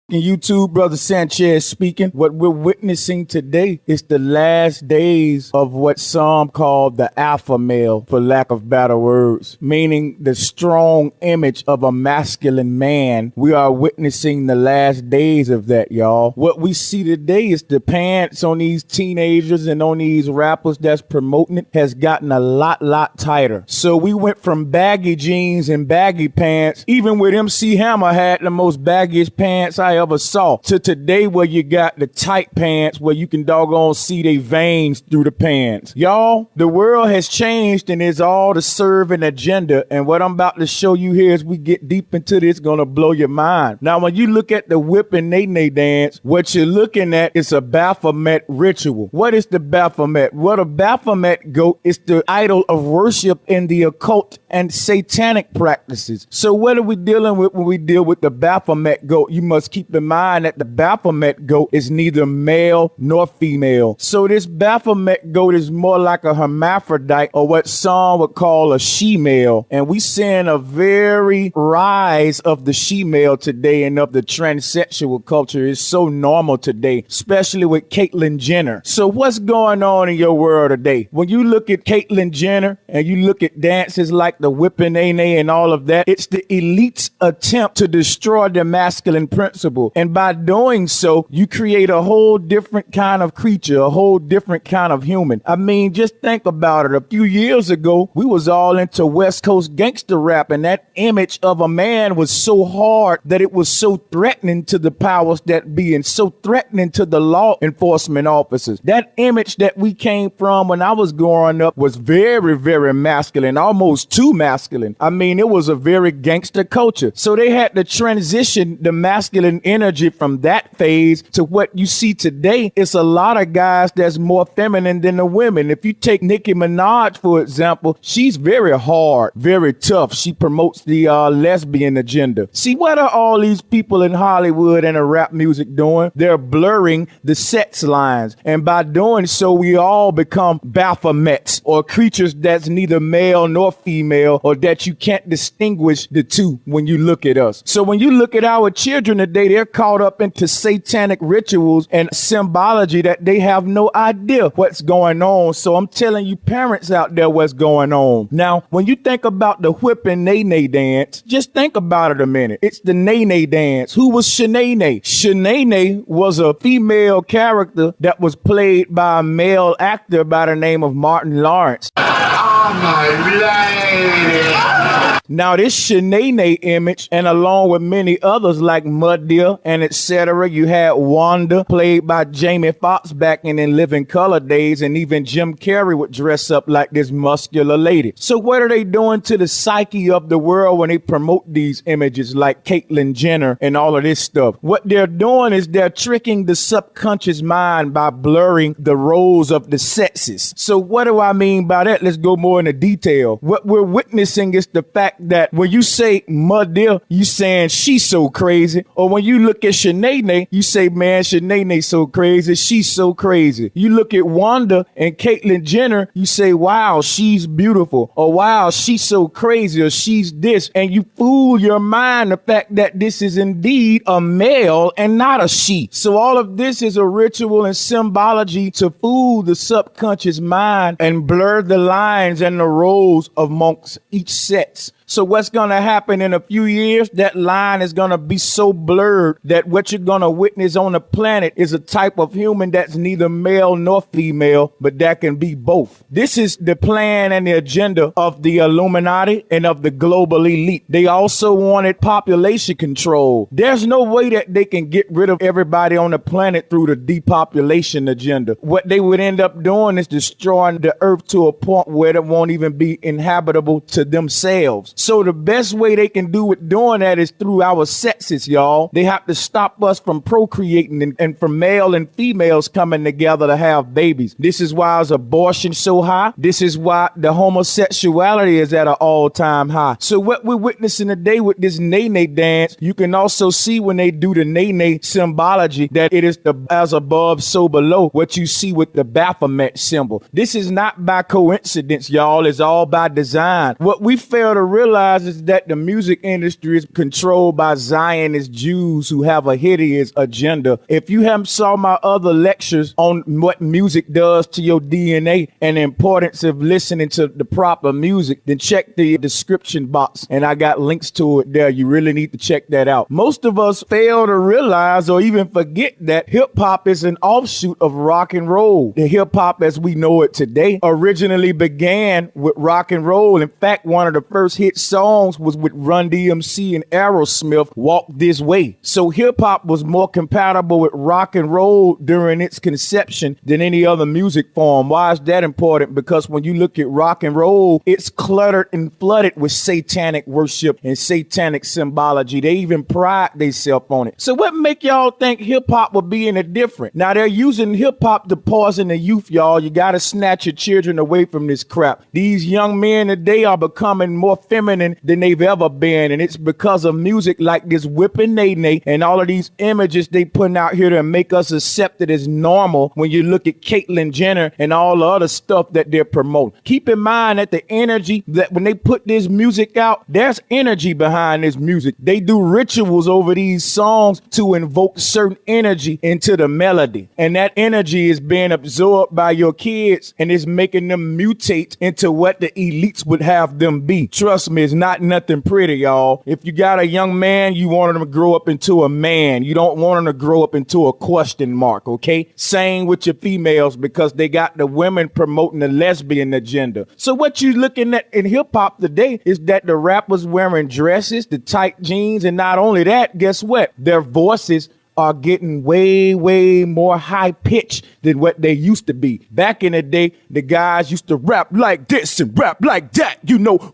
YouTube, Brother Sanchez speaking. What we're witnessing today is the last days of what some call the alpha male, for lack of better words, meaning the strong image of a masculine man. We are witnessing the last days of that, y'all. What we see today is the pants on these teenagers and on these rappers that's promoting it has gotten a lot tighter. So we went from baggy jeans and baggy pants, even with MC Hammer had the most baggiest pants I ever saw, to today where you got the tight pants where you can doggone see they veins through the pants. Y'all, the world has changed and it's all to serve an agenda. And what I'm about to show you here as we get deep into this gonna blow your mind. Now, when you look at the whip and Nae Nae dance, what you're looking at is a Baphomet ritual. What is the Baphomet? What a Baphomet goat is the idol of worship in the occult and satanic practices. So what are we dealing with when we deal with the Baphomet goat? You must keep in mind that the Baphomet goat is neither male nor female. So this Baphomet goat is more like a hermaphrodite, or what some would call a she-male. And we seeing a very rise of the she-male today, and of the transsexual culture is so normal today, especially with Caitlyn Jenner. So what's going on in your world today? When you look at Caitlyn Jenner and you look at dances like the whipping Nae Nae and all of that, it's the elite's attempt to destroy the masculine principle. And by doing so, you create a whole different kind of creature, a whole different kind of human. I mean, just think about it. A few years ago, we was all into West Coast gangster rap, and that image of a man was so hard that it was so threatening to the powers that be, and so threatening to the law enforcement officers. That image that we came from when I was growing up was very masculine, almost too masculine. I mean, it was a very gangster culture. So they had to transition the masculine energy from that phase to what you see today. It's a lot of guys that's more feminine than the women. If you take Nicki Minaj, for example, she's very hard, very tough. She promotes the lesbian agenda. See, what are all these people in Hollywood and the rap music doing? They're blurring the sex lines. And by doing so, we all become Baphomets, or creatures that's neither male nor female, or that you can't distinguish the two when you look at us. So when you look at our children today, they're caught up into satanic rituals and symbology that they have no idea what's going on. So I'm telling you, parents out there, what's going on. Now, when you think about the whip and Nae Nae dance, just think about it a minute. It's the Nae Nae dance. Who was Nae Nae? Nae Nae was a female character that was played by a male actor by the name of Martin Lawrence. Oh my lady. Now this Nae Nae image, and along with many others like Mud Deer and etc., you had Wanda, played by Jamie Foxx back in Living Color days, and even Jim Carrey would dress up like this muscular lady. So what are they doing to the psyche of the world when they promote these images like Caitlyn Jenner and all of this stuff? What they're doing is they're tricking the subconscious mind by blurring the roles of the sexes. So what do I mean by that? Let's go more into detail. What we're witnessing is the fact that when you say Mud Deer, you saying she's so crazy. Or when you look at Nae Nae, you say, man, Nae Nae so crazy, she's so crazy. You look at Wanda and Caitlyn Jenner, you say, wow, she's beautiful. Or wow, she's so crazy, or she's this. And you fool your mind the fact that this is indeed a male and not a she. So all of this is a ritual and symbology to fool the subconscious mind and blur the lines and the roles amongst each sex. So what's going to happen in a few years, that line is going to be so blurred that what you're going to witness on the planet is a type of human that's neither male nor female, but that can be both. This is the plan and the agenda of the Illuminati and of the global elite. They also wanted population control. There's no way that they can get rid of everybody on the planet through the depopulation agenda. What they would end up doing is destroying the earth to a point where it won't even be inhabitable to themselves. So the best way they can do it doing that is through our sexes, y'all. They have to stop us from procreating and from male and females coming together to have babies. This is why is abortion so high. This is why the homosexuality is at an all-time high. So what we're witnessing today with this Nae Nae dance, you can also see when they do the Nae Nae symbology that it is the as above, so below, what you see with the Baphomet symbol. This is not by coincidence, y'all. It's all by design. What we fail to realize realize is that the music industry is controlled by Zionist Jews who have a hideous agenda. If you haven't saw my other lectures on what music does to your DNA and the importance of listening to the proper music, then check the description box and I got links to it there. You really need to check that out. Most of us fail to realize or even forget that hip hop is an offshoot of rock and roll. The hip hop as we know it today originally began with rock and roll. In fact, one of the first hit songs was with Run DMC and Aerosmith, Walk This Way. So hip hop was more compatible with rock and roll during its conception than any other music form. Why is that important? Because when you look at rock and roll, it's cluttered and flooded with satanic worship and satanic symbology. They even pride themselves on it. So what make y'all think hip hop would be any different? Now they're using hip hop to poison the youth, y'all. You got to snatch your children away from this crap. These young men today are becoming more feminine than they've ever been. And it's because of music like this whipping Nae Nae and all of these images they putting out here to make us accept it as normal when you look at Caitlyn Jenner and all the other stuff that they're promoting. Keep in mind that the energy that when they put this music out, there's energy behind this music. They do rituals over these songs to invoke certain energy into the melody. And that energy is being absorbed by your kids and it's making them mutate into what the elites would have them be. Trust me, it's not nothing pretty, y'all. If you got a young man, you want him to grow up into a man. You don't want him to grow up into a question mark, okay? Same with your females because they got the women promoting the lesbian agenda. So what you looking at in hip hop today is that the rappers wearing dresses, the tight jeans, and not only that, guess what? Their voices are getting way, way more high pitched than what they used to be. Back in the day, the guys used to rap like this and rap like that,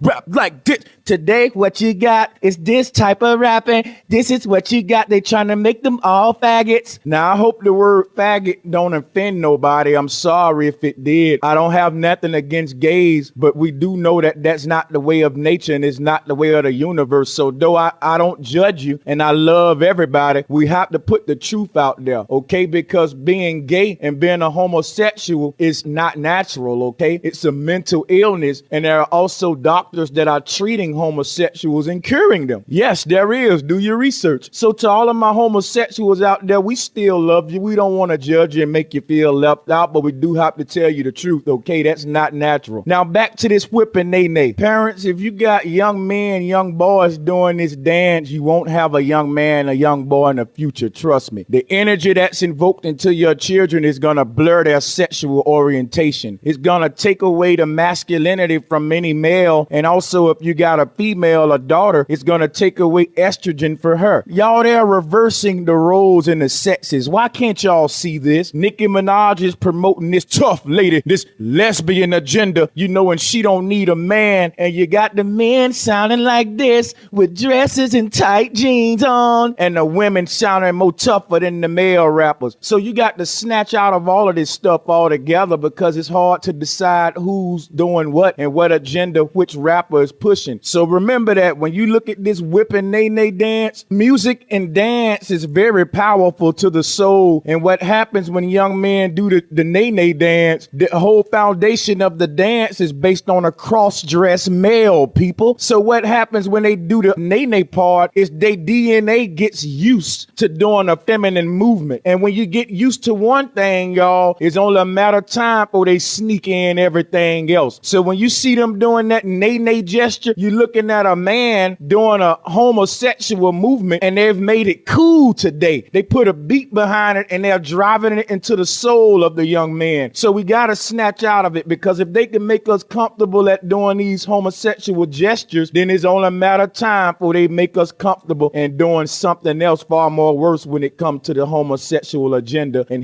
rap like this. Today, what you got is this type of rapping. This is what you got. They trying to make them all faggots. Now, I hope the word faggot don't offend nobody. I'm sorry if it did. I don't have nothing against gays, but we do know that that's not the way of nature and it's not the way of the universe. So though I don't judge you and I love everybody, we have to put the truth out there, okay? Because being gay and being a homosexual is not natural, okay? It's a mental illness, and there are also doctors that are treating homosexuals and curing them. Yes, there is. Do your research. So to all of my homosexuals out there, we still love you. We don't want to judge you and make you feel left out, but we do have to tell you the truth, okay? That's not natural. Now back to this whipping Nae Nae. Parents, if you got young men, young boys doing this dance, you won't have a young man, a young boy in the future. Trust me. The energy that's invoked into your children is going to blur their sexual orientation. It's going to take away the masculinity from any male. And also, if you got a female, a daughter, it's going to take away estrogen for her. Y'all, they're reversing the roles in the sexes. Why can't y'all see this? Nicki Minaj is promoting this tough lady, this lesbian agenda, and she don't need a man. And you got the men sounding like this with dresses and tight jeans on, and the women sounding more tougher than the male rappers. So you got to snatch out of all of this stuff altogether because it's hard to decide who's doing what and what agenda which rapper is pushing. So remember that when you look at this whipping Nae Nae dance, music and dance is very powerful to the soul. And what happens when young men do the Nae Nae dance, the whole foundation of the dance is based on a cross-dressed male, people. So what happens when they do the Nae Nae part is their DNA gets used to doing a feminine movement. And when you get used to one thing, y'all, it's only a matter of time before they sneak in everything else. So when you see them doing that Nae Nae gesture, you're looking at a man doing a homosexual movement, and they've made it cool today. They put a beat behind it, and they're driving it into the soul of the young man. So we got to snatch out of it, because if they can make us comfortable at doing these homosexual gestures, then it's only a matter of time before they make us comfortable and doing something else far more worse when it comes to the homosexual agenda. And